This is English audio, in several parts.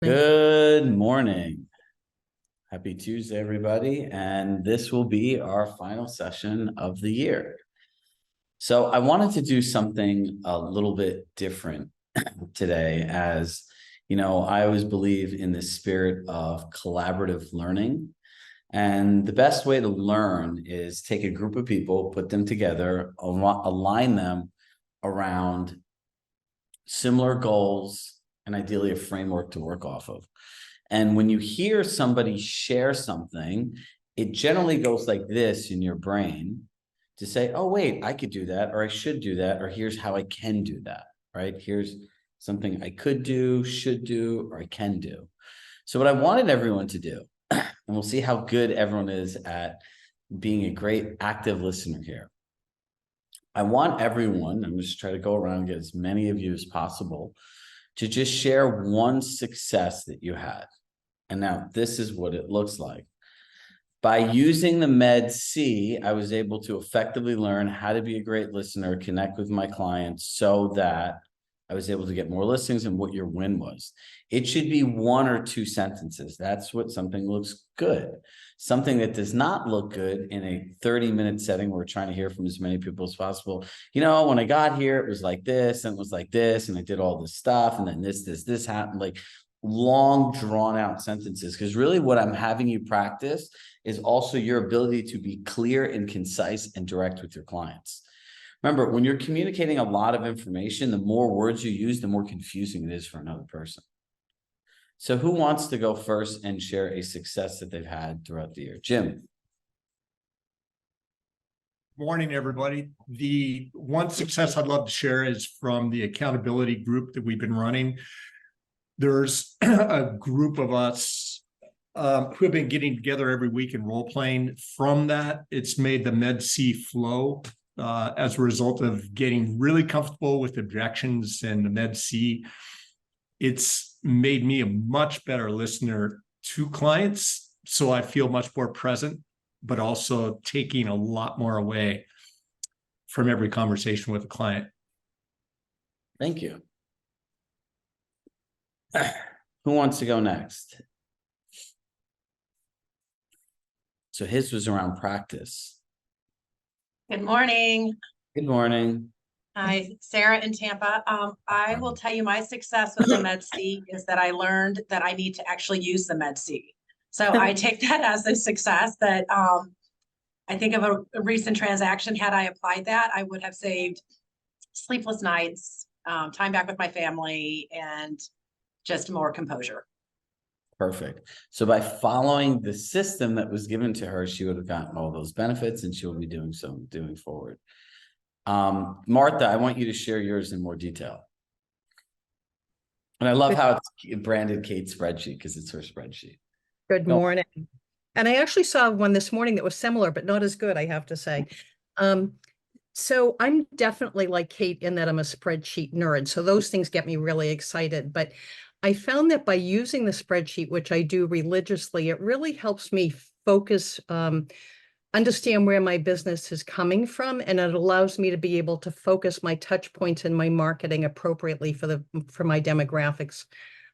Good morning. Happy Tuesday, everybody. And this will be our final session of the year. So I wanted to do something a little bit different today, as you know, I always believe in the spirit of collaborative learning. And the best way to learn is take a group of people, put them together, align them around similar goals, and ideally a framework to work off of. And when you hear somebody share something, it generally goes like this in your brain to say, oh, wait, I could do that, or I should do that, or here's how I can do that, right? Here's something I could do, should do, or I can do. So what I wanted everyone to do, and we'll see how good everyone is at being a great active listener here. I want everyone, I'm just trying to go around and get as many of you as possible, to just share one success that you had. And now this is what it looks like. By using the Med C, I was able to effectively learn how to be a great listener, connect with my clients so that I was able to get more listings, and what your win was. It should be one or two sentences. That's what something looks good. Something that does not look good in a 30-minute setting where we're trying to hear from as many people as possible. You know, when I got here, it was like this, and it was like this, and I did all this stuff, and then this happened. Like long, drawn out sentences. Because really what I'm having you practice is also your ability to be clear and concise and direct with your clients. Remember, when you're communicating a lot of information, the more words you use, the more confusing it is for another person. So who wants to go first and share a success that they've had throughout the year? Jim. Morning, everybody. The one success I'd love to share is from the accountability group that we've been running. There's a group of us who have been getting together every week and role playing. From that, it's made the Med C flow as a result of getting really comfortable with objections and the Med C. It's made me a much better listener to clients, so I feel much more present, but also taking a lot more away from every conversation with a client. Thank you. Who wants to go next? So his was around practice. Good morning. Good morning. Hi, Sarah in Tampa. I will tell you my success with the Med C is that I learned that I need to actually use the Med C. So I take that as a success that I think of a recent transaction. Had I applied that, I would have saved sleepless nights, time back with my family, and just more composure. Perfect. So by following the system that was given to her, she would have gotten all those benefits, and she will be doing so doing forward. Martha, I want you to share yours in more detail. And I love how it's branded Kate's spreadsheet because it's her spreadsheet. Good morning. And I actually saw one this morning that was similar, but not as good, I have to say. So I'm definitely like Kate in that I'm a spreadsheet nerd. So those things get me really excited. But I found that by using the spreadsheet, which I do religiously, it really helps me focus, understand where my business is coming from, and it allows me to be able to focus my touch points in my marketing appropriately for my demographics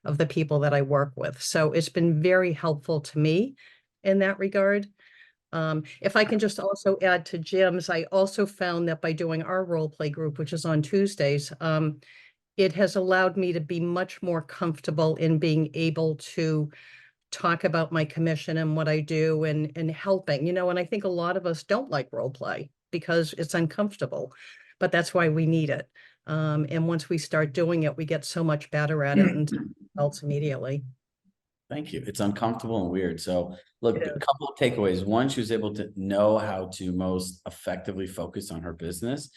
of the people that I work with. So it's been very helpful to me in that regard. If I can just also add to Jim's, I also found that by doing our role play group, which is on Tuesdays, it has allowed me to be much more comfortable in being able to talk about my commission and what I do and helping, and I think a lot of us don't like role play because it's uncomfortable, but that's why we need it. And once we start doing it, we get so much better at it and results immediately. Thank you. It's uncomfortable and weird. So look, a couple of takeaways. One, she was able to know how to most effectively focus on her business.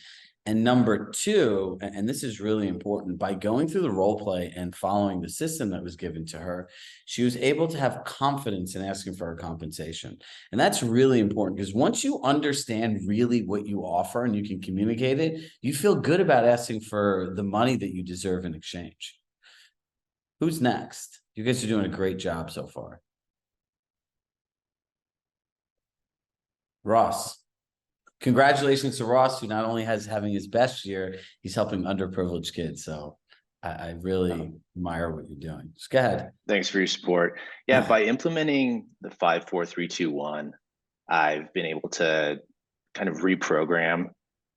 And number two, and this is really important, by going through the role play and following the system that was given to her, she was able to have confidence in asking for her compensation. And that's really important because once you understand really what you offer and you can communicate it, you feel good about asking for the money that you deserve in exchange. Who's next? You guys are doing a great job so far. Ross. Congratulations to Ross, who not only has having his best year, he's helping underprivileged kids. So I really admire what you're doing. Just go ahead. Thanks for your support. Yeah, by implementing the 5, 4, 3, 2, 1, I've been able to kind of reprogram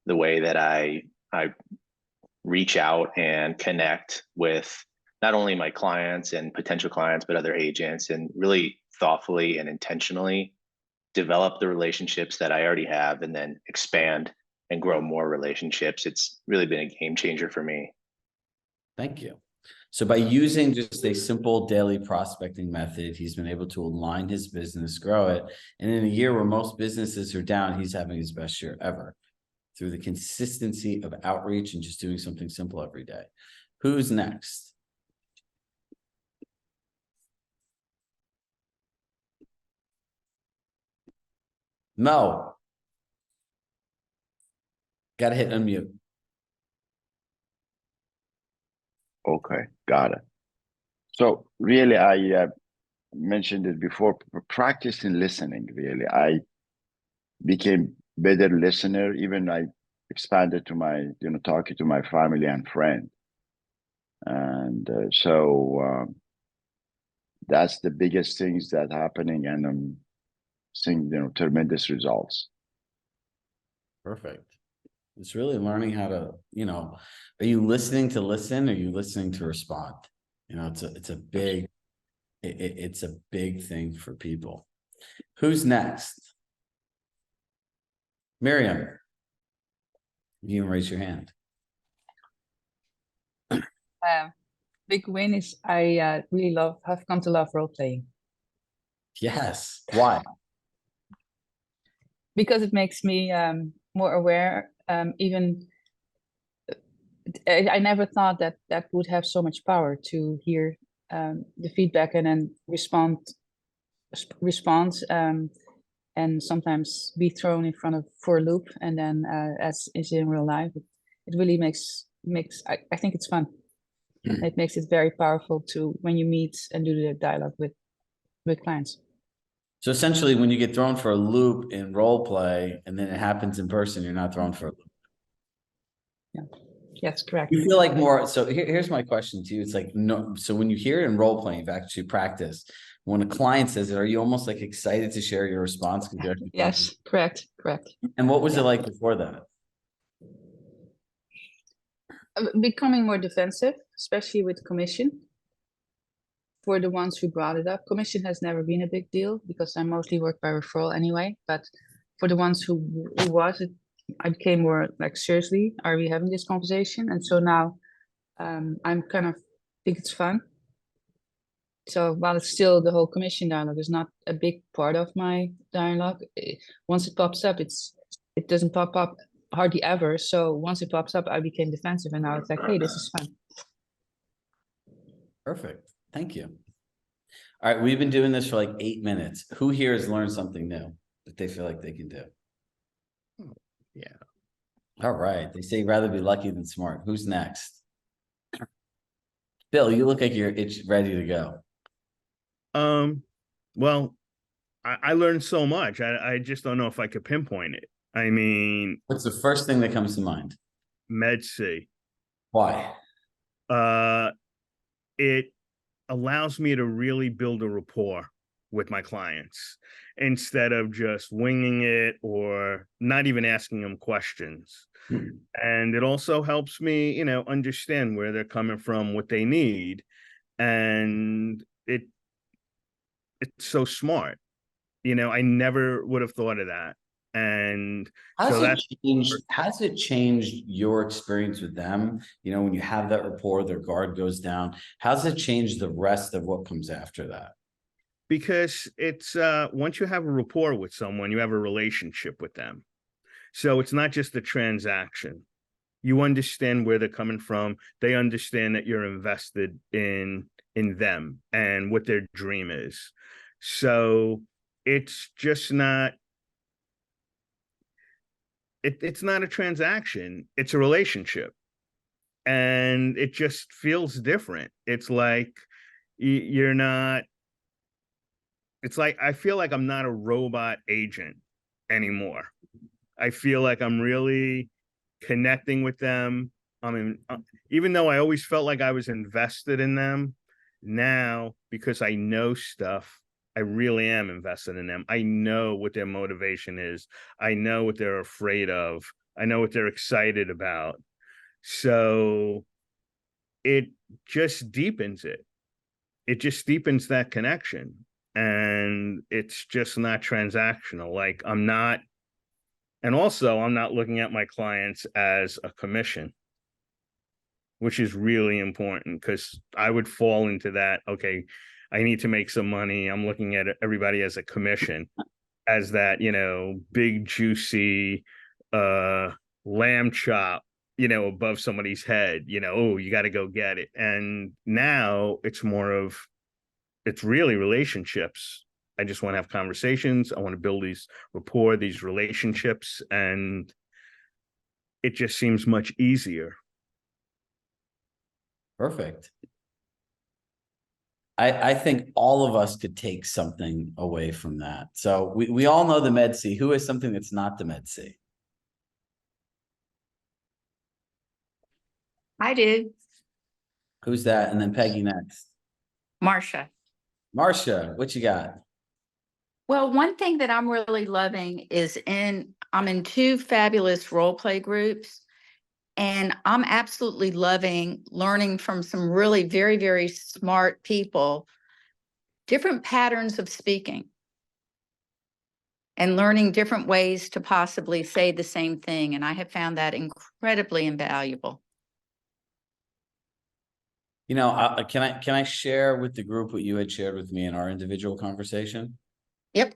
the way that I reach out and connect with not only my clients and potential clients, but other agents, and really thoughtfully and intentionally develop the relationships that I already have and then expand and grow more relationships. It's really been a game changer for me. Thank you. So by using just a simple daily prospecting method, he's been able to align his business, grow it. And in a year where most businesses are down, he's having his best year ever through the consistency of outreach and just doing something simple every day. Who's next? Mo. Got to hit unmute. Okay, got it. So really, I mentioned it before, practicing listening, really. I became better listener, even I expanded to my, talking to my family and friends. And that's the biggest things that happening, and I'm seeing, tremendous results. Perfect. It's really learning how to, are you listening to listen? Or are you listening to respond? It's a big, it's a big thing for people. Who's next? Miriam. You can raise your hand. Big win is I really have come to love role playing. Yes. Why? Because it makes me more aware. Even I never thought that would have so much power to hear the feedback and then respond, and sometimes be thrown in front of for a loop. And then as is in real life, it really makes I think it's fun. It makes it very powerful to when you meet and do the dialogue with clients. So essentially, when you get thrown for a loop in role play and then it happens in person, you're not thrown for a loop. Yeah, yes, correct. You feel like more. So here's my question to you. It's like, no. So when you hear it in role playing, you've actually practiced. When a client says it, are you almost like excited to share your response? Yes, correct. And what was it like before that? Becoming more defensive, especially with commission. For the ones who brought it up, commission has never been a big deal because I mostly work by referral anyway. But for the ones who was it, I became more like, seriously, are we having this conversation? And so now I'm kind of think it's fun. So while it's still the whole commission dialogue is not a big part of my dialogue, once it pops up, it doesn't pop up hardly ever. So once it pops up, I became defensive, and now it's like, hey, this is fun. Perfect. Thank you. All right. We've been doing this for like 8 minutes. Who here has learned something new that they feel like they can do? Yeah. All right. They say rather be lucky than smart. Who's next? Bill, you look like you're ready to go. Well, I learned so much. I just don't know if I could pinpoint it. I mean, What's the first thing that comes to mind? Med C. Why? It allows me to really build a rapport with my clients instead of just winging it or not even asking them questions. And it also helps me, understand where they're coming from, what they need. And it's so smart. I never would have thought of that. And Has it changed your experience with them? When you have that rapport, their guard goes down. How's it changed the rest of what comes after that? Because it's once you have a rapport with someone, you have a relationship with them. So it's not just a transaction. You understand where they're coming from. They understand that you're invested in them and what their dream is. So it's just not, it's not a transaction. It's a relationship. And it just feels different. It's like you're not, it's like, I feel like I'm not a robot agent anymore. I feel like I'm really connecting with them I mean, even though I always felt like I was invested in them, now because I know stuff, I really am invested in them. I know what their motivation is. I know what they're afraid of. I know what they're excited about. So it just deepens it. It just deepens that connection. And it's just not transactional. Like I'm not, and also I'm not looking at my clients as a commission, which is really important because I would fall into that. Okay, I need to make some money. I'm looking at everybody as a commission, as that, big juicy lamb chop, above somebody's head, oh, you got to go get it. And now it's really relationships. I just want to have conversations. I want to build these rapport, these relationships, and it just seems much easier. Perfect. I think all of us could take something away from that. So we all know the Med C. Who is something that's not the Med C? I do. Who's that? And then Peggy next. Marcia. Marcia, what you got? Well, one thing that I'm really loving is I'm in 2 fabulous role play groups, and I'm absolutely loving learning from some really very, very smart people, different patterns of speaking, and learning different ways to possibly say the same thing. And I have found that incredibly invaluable. Can I share with the group what you had shared with me in our individual conversation? Yep.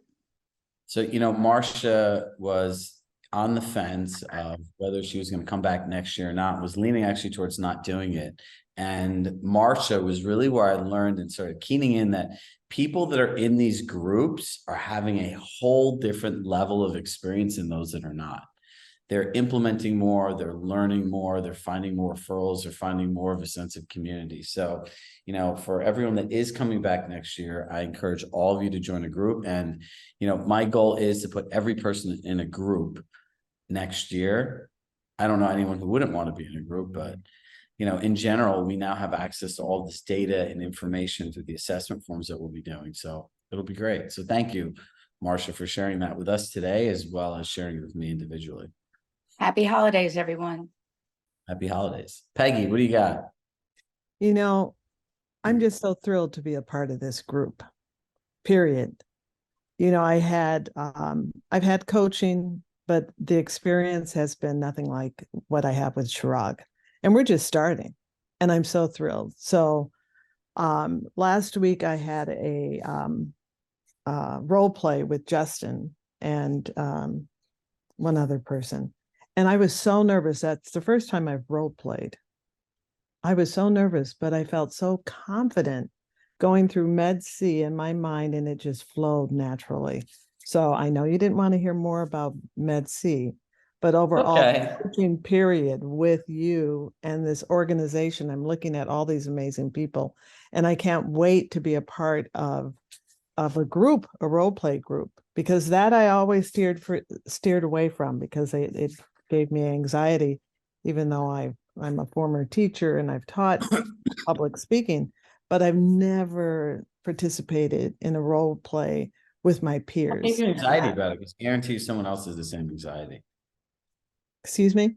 So, Marcia was on the fence of whether she was going to come back next year or not, was leaning actually towards not doing it. And Marcia was really where I learned and started keening in that people that are in these groups are having a whole different level of experience than those that are not. They're implementing more, they're learning more, they're finding more referrals, they're finding more of a sense of community. So, for everyone that is coming back next year, I encourage all of you to join a group. And, my goal is to put every person in a group next year. I don't know anyone who wouldn't want to be in a group, but, in general, we now have access to all this data and information through the assessment forms that we'll be doing. So it'll be great. So thank you, Marcia, for sharing that with us today, as well as sharing it with me individually. Happy holidays, everyone. Happy holidays. Peggy, what do you got? I'm just so thrilled to be a part of this group, period. I've had coaching, but the experience has been nothing like what I have with Chirag. And we're just starting, and I'm so thrilled. So last week I had a role play with Justin and one other person. And I was so nervous. That's the first time I've role played. I was so nervous, but I felt so confident going through Med C in my mind, and it just flowed naturally. So I know you didn't want to hear more about Med C, but overall, coaching period with you and this organization, I'm looking at all these amazing people, and I can't wait to be a part of a group, a role play group, because that I always steered away from, because it gave me anxiety, even though I'm a former teacher and I've taught public speaking, but I've never participated in a role play with my peers. What gave you anxiety about it? Because I guarantee someone else has the same anxiety. Excuse me?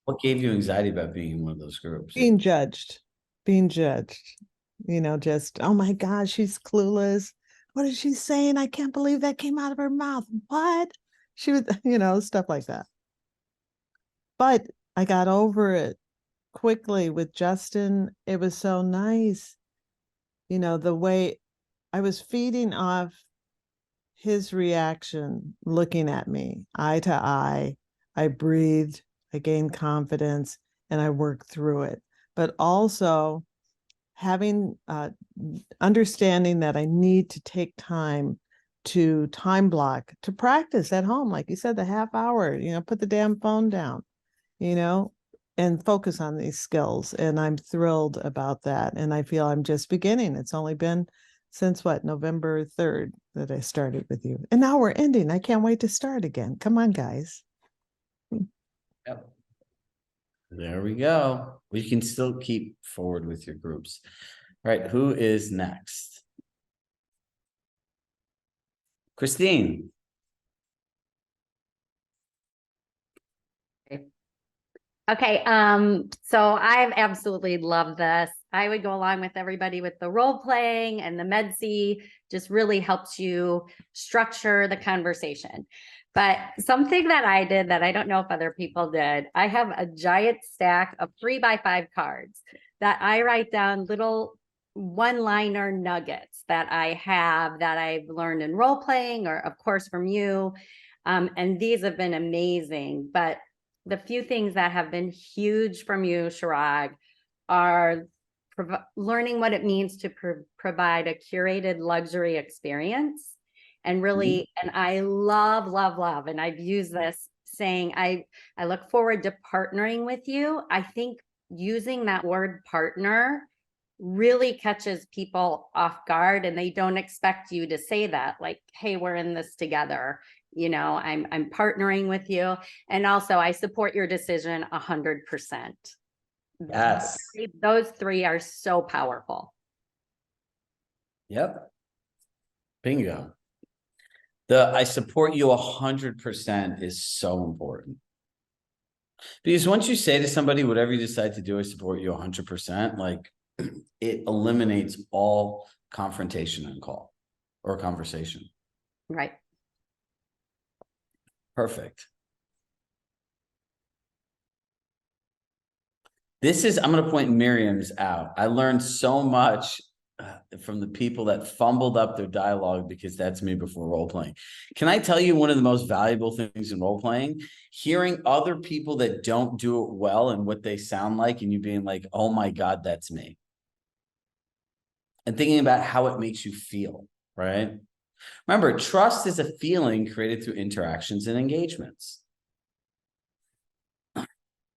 What gave you anxiety about being in one of those groups? Being judged, just, oh my gosh, she's clueless. What is she saying? I can't believe that came out of her mouth. What? She was, stuff like that. But I got over it quickly with Justin. It was so nice. The way I was feeding off his reaction, looking at me eye to eye. I breathed, I gained confidence, and I worked through it. But also having understanding that I need to take time block to practice at home. Like you said, the half hour, put the damn phone down, and focus on these skills. And I'm thrilled about that. And I feel I'm just beginning. It's only been since November 3rd that I started with you. And now we're ending. I can't wait to start again. Come on, guys. Yep. There we go. We can still keep forward with your groups. All right, who is next? Christine. Okay, so I've absolutely loved this. I would go along with everybody with the role playing, and the MedC just really helps you structure the conversation. But something that I did that I don't know if other people did, I have a giant stack of 3x5 cards that I write down little one-liner nuggets that I have that I've learned in role playing, or of course from you. And these have been amazing. But the few things that have been huge from you, Chirag, are learning what it means to provide a curated luxury experience. And really, and I love, and I've used this saying, I look forward to partnering with you. I think using that word partner really catches people off guard, and they don't expect you to say that, like, hey, we're in this together. You know, I'm partnering with you. And also I support your decision 100%. Yes. Those three are so powerful. Yep. Bingo. The I support you 100% is so important. Because once you say to somebody, whatever you decide to do, I support you 100%, like it eliminates all confrontation and call or conversation. Right. Perfect. This is, I'm going to point Miriam's out. I learned so much from the people that fumbled up their dialogue, because that's me before role playing. Can I tell you one of the most valuable things in role playing? Hearing other people that don't do it well and what they sound like, and you being like, oh my God, that's me. And thinking about how it makes you feel, right? Remember, trust is a feeling created through interactions and engagements.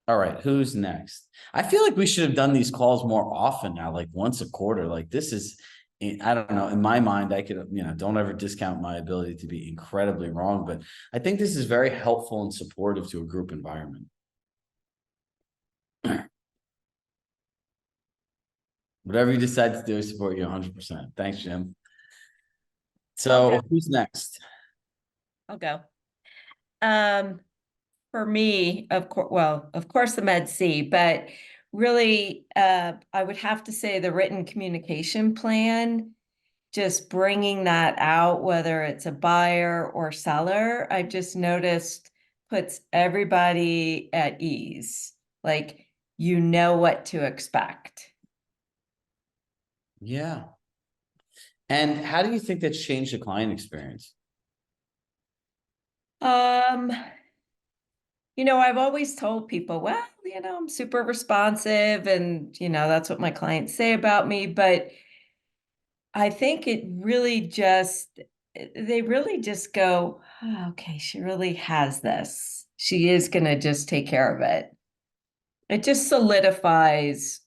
All right, who's next? I feel like we should have done these calls more often now, like once a quarter. Like this is, I don't know, in my mind, I could, don't ever discount my ability to be incredibly wrong, but I think this is very helpful and supportive to a group environment. Whatever you decide to do, I support you 100%. Thanks, Jim. So Okay. who's next? I'll go. For me, of course, the MedC, but really, I would have to say the written communication plan, just bringing that out, whether it's a buyer or seller, I've just noticed puts everybody at ease. Like, you know what to expect. Yeah. And how do you think that's changed the client experience? I've always told people, well, I'm super responsive, and, that's what my clients say about me. But I think they really just go, oh, okay, she really has this. She is going to just take care of it. It just solidifies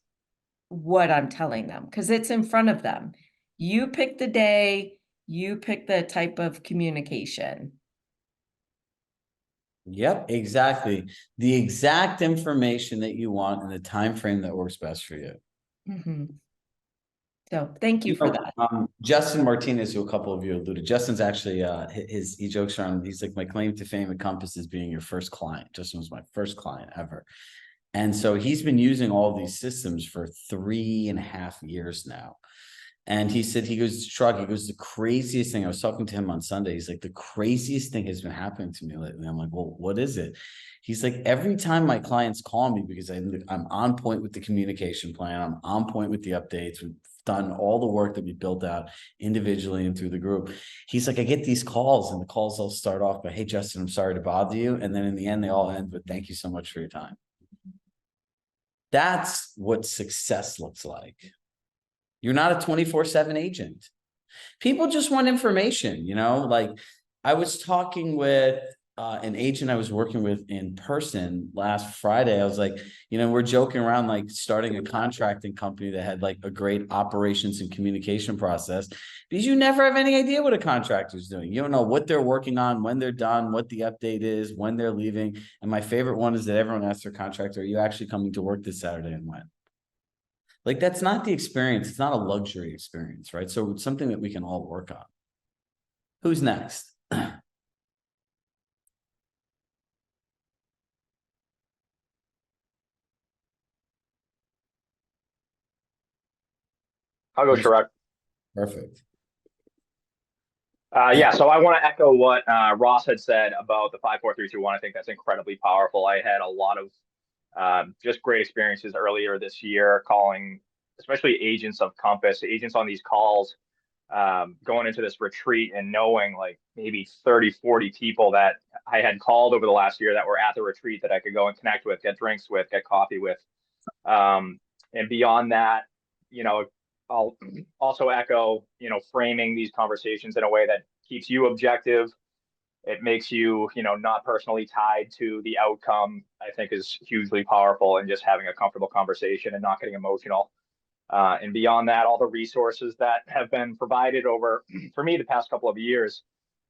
what I'm telling them, because it's in front of them. You pick the day, you pick the type of communication. Yep, exactly. The exact information that you want in the time frame that works best for you. Mm-hmm. So thank you for that. Justin Martinez, who a couple of you alluded. Justin's actually he jokes around. He's like, my claim to fame encompasses being your first client. Justin was my first client ever. And so he's been using all of these systems for 3.5 years now. And he said, he goes, the craziest thing, I was talking to him on Sunday. He's like, the craziest thing has been happening to me lately. I'm like, well, what is it? He's like, every time my clients call me, because I'm on point with the communication plan, I'm on point with the updates, we've done all the work that we built out individually and through the group. He's like, I get these calls, and the calls all start off by, hey, Justin, I'm sorry to bother you. And then in the end, they all end with, thank you so much for your time. That's what success looks like. You're not a 24/7 agent. People just want information, like I was talking with an agent I was working with in person last Friday. I was like, we're joking around, like starting a contracting company that had like a great operations and communication process, Because you never have any idea what a contractor's doing. You don't know what they're working on, when they're done, what the update is, when they're leaving. And my favorite one is that everyone asks their contractor, are you actually coming to work this Saturday and when? Like, that's not the experience. It's not a luxury experience, right? So it's something that we can all work on. Who's next? I'll go, Chirag. Perfect. Yeah, so I want to echo what Ross had said about the 5, 4, 3, 2, 1. I think that's incredibly powerful. I had a lot of just great experiences earlier this year calling, especially agents of Compass, agents on these calls, going into this retreat and knowing like maybe 30, 40 people that I had called over the last year that were at the retreat that I could go and connect with, get drinks with, get coffee with. And beyond that, you know, I'll also echo, you know, framing these conversations in a way that keeps you objective. It makes you, you know, not personally tied to the outcome, I think is hugely powerful, and just having a comfortable conversation and not getting emotional. And beyond that, all the resources that have been provided over, for me, the past couple of years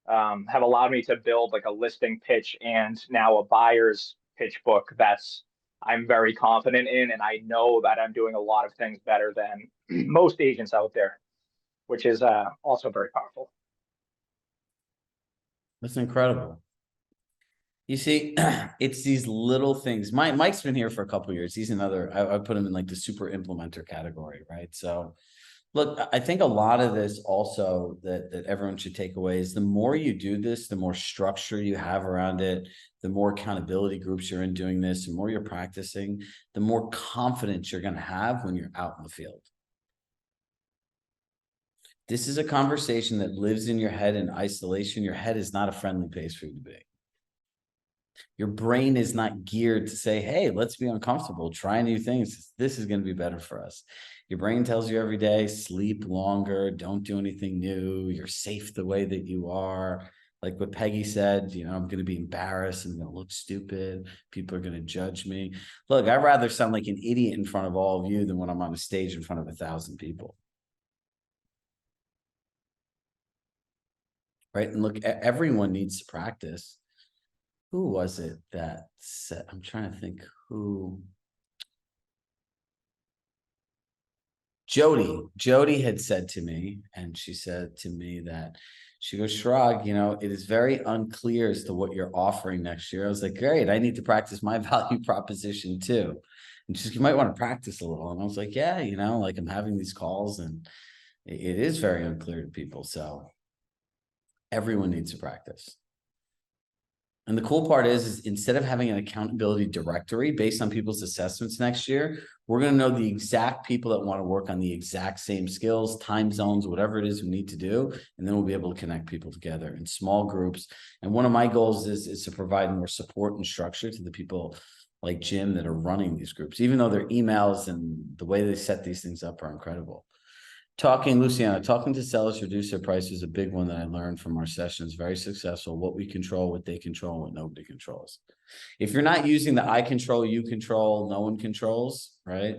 have allowed me to build like a listing pitch and now a buyer's pitch book that's I'm very confident in, and I know that I'm doing a lot of things better than most agents out there, which is also very powerful. That's incredible. You see, it's these little things. Mike's been here for a couple of years. He's another, I put him in like the super implementer category, right? So look, I think a lot of this also that everyone should take away is the more you do this, the more structure you have around it, the more accountability groups you're in doing this, the more you're practicing, the more confidence you're going to have when you're out in the field. This is a conversation that lives in your head in isolation. Your head is not a friendly place for you to be. Your brain is not geared to say, hey, let's be uncomfortable, try new things. This is going to be better for us. Your brain tells you every day, sleep longer, don't do anything new. You're safe the way that you are. Like what Peggy said, you know, I'm going to be embarrassed. I'm going to look stupid. People are going to judge me. Look, I'd rather sound like an idiot in front of all of you than when I'm on a stage in front of 1,000 people. Right? And look, everyone needs to practice. Who was it that said, I'm trying to think who. Jody had said to me, and she said to me that she goes, Chirag, you know, it is very unclear as to what you're offering next year. I was like, great, I need to practice my value proposition too. And she's, you might want to practice a little. And I was like, yeah, you know, like I'm having these calls and it is very unclear to people. So everyone needs to practice. And the cool part is instead of having an accountability directory based on people's assessments next year, we're going to know the exact people that want to work on the exact same skills, time zones, whatever it is we need to do. And then we'll be able to connect people together in small groups. And one of my goals is to provide more support and structure to the people like Jim that are running these groups, even though their emails and the way they set these things up are incredible. Luciana, talking to sellers to reduce their price is a big one that I learned from our sessions. Very successful. What we control, what they control, what nobody controls. If you're not using the I control, you control, no one controls, right?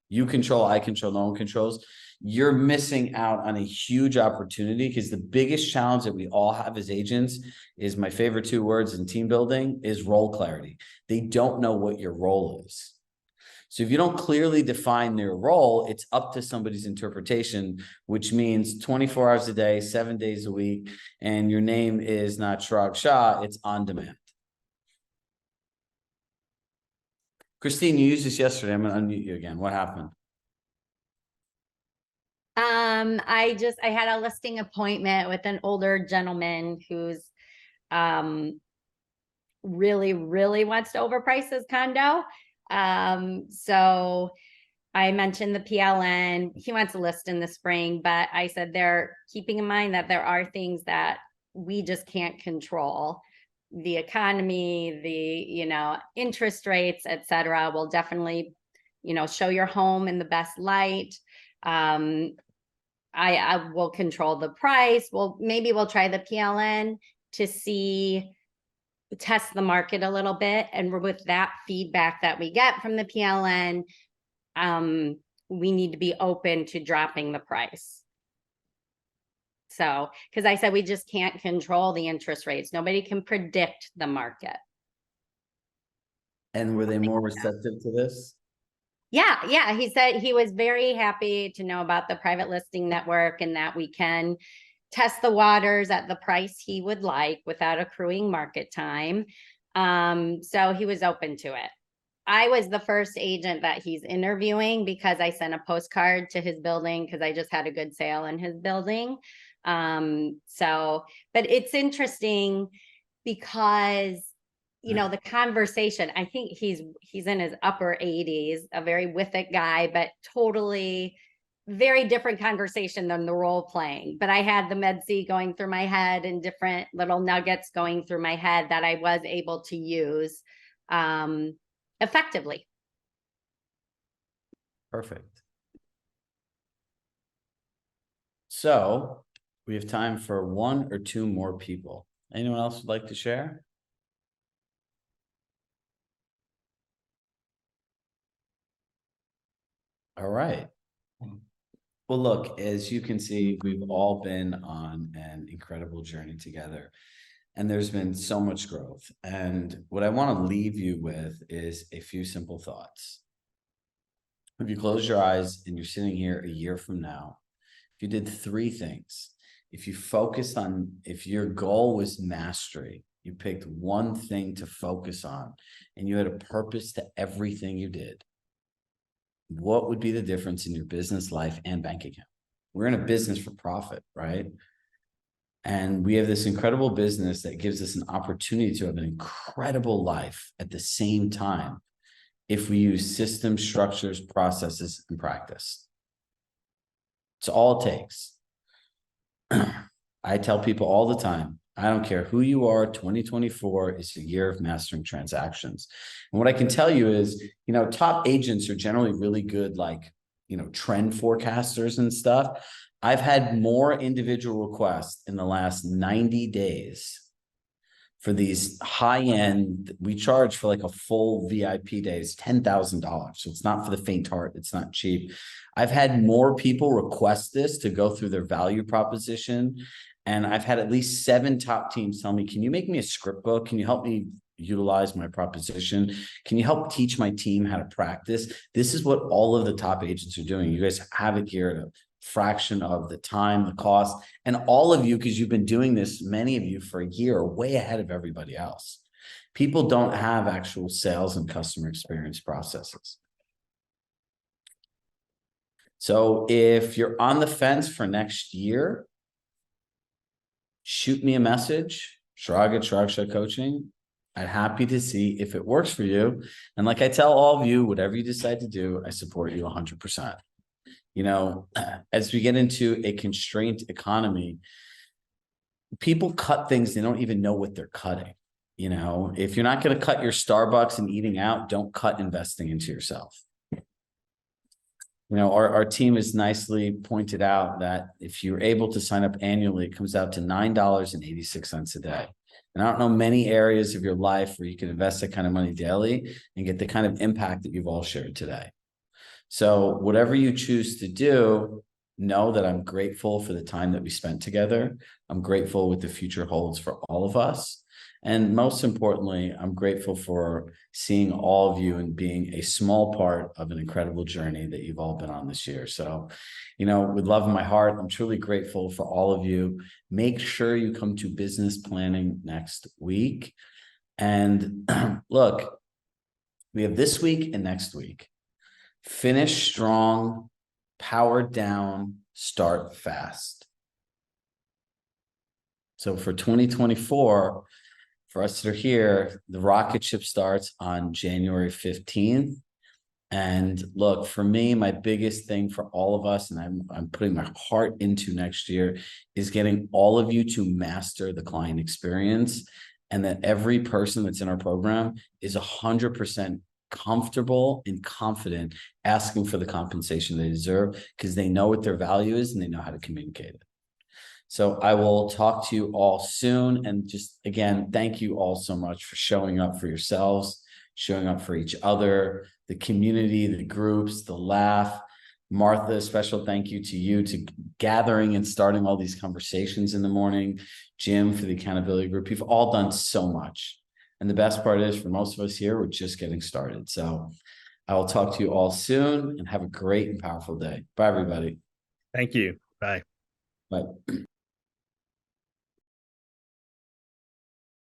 You control, I control, no one controls. You're missing out on a huge opportunity because the biggest challenge that we all have as agents is my favorite 2 words in team building is role clarity. They don't know what your role is. So if you don't clearly define their role, it's up to somebody's interpretation, which means 24 hours a day, 7 days a week, and your name is not Chirag Shah, it's on demand. Christine, you used this yesterday. I'm going to unmute you again. What happened? I had a listing appointment with an older gentleman who's really, really wants to overprice his condo. So I mentioned the PLN. He wants a list in the spring, but I said they're keeping in mind that there are things that we just can't control. The economy, the, interest rates, et cetera, will definitely, show your home in the best light. I will control the price. Well, maybe we'll try the PLN to test the market a little bit. And with that feedback that we get from the PLN, we need to be open to dropping the price. So, because I said we just can't control the interest rates. Nobody can predict the market. And were they more receptive to this? Yeah. He said he was very happy to know about the private listing network and that we can test the waters at the price he would like without accruing market time. So he was open to it. I was the first agent that he's interviewing because I sent a postcard to his building because I just had a good sale in his building. But it's interesting because, you know, the conversation, I think he's in his upper 80s, a very with it guy, but totally very different conversation than the role playing. But I had the Med-C going through my head and different little nuggets going through my head that I was able to use effectively. Perfect. So we have time for one or two more people. Anyone else would like to share? All right. Well, look, as you can see, we've all been on an incredible journey together, and there's been so much growth. And what I want to leave you with is a few simple thoughts. If you close your eyes and you're sitting here a year from now, if you did three things, if you focused on, if your goal was mastery, you picked one thing to focus on, and you had a purpose to everything you did, what would be the difference in your business life and bank account? We're in a business for profit, right? And we have this incredible business that gives us an opportunity to have an incredible life at the same time if we use systems, structures, processes, and practice. It's all it takes. I tell people all the time, I don't care who you are, 2024 is a year of mastering transactions. And what I can tell you is, you know, top agents are generally really good, like, you know, trend forecasters and stuff. I've had more individual requests in the last 90 days for these high-end, we charge for like a full VIP day, it's $10,000. So it's not for the faint heart, it's not cheap. I've had more people request this to go through their value proposition. And I've had at least 7 top teams tell me, can you make me a script book? Can you help me utilize my proposition? Can you help teach my team how to practice? This is what all of the top agents are doing. You guys have it here at a fraction of the time, the cost, and all of you, because you've been doing this, many of you for a year, are way ahead of everybody else. People don't have actual sales and customer experience processes. So if you're on the fence for next year, shoot me a message, Chirag at Chirag Shah Coaching. I'm happy to see if it works for you. And like I tell all of you, whatever you decide to do, I support you 100%. You know, as we get into a constrained economy, people cut things, they don't even know what they're cutting. You know, if you're not going to cut your Starbucks and eating out, don't cut investing into yourself. You know, our team has nicely pointed out that if you're able to sign up annually, it comes out to $9.86 a day. And I don't know many areas of your life where you can invest that kind of money daily and get the kind of impact that you've all shared today. So whatever you choose to do, know that I'm grateful for the time that we spent together. I'm grateful what the future holds for all of us. And most importantly, I'm grateful for seeing all of you and being a small part of an incredible journey that you've all been on this year. So, you know, with love in my heart, I'm truly grateful for all of you. Make sure you come to business planning next week. And look, we have this week and next week. Finish strong, power down, start fast. So for 2024, for us that are here, the rocket ship starts on January 15th. And look, for me, my biggest thing for all of us, and I'm putting my heart into next year, is getting all of you to master the client experience, and that every person that's in our program is 100% comfortable and confident asking for the compensation they deserve because they know what their value is and they know how to communicate it. So I will talk to you all soon. And just, again, thank you all so much for showing up for yourselves, showing up for each other, the community, the groups, the laugh. Martha, special thank you to you to gathering and starting all these conversations in the morning. Jim for the accountability group. You've all done so much. And the best part is for most of us here, we're just getting started. So I will talk to you all soon and have a great and powerful day. Bye, everybody. Thank you. Bye. Bye.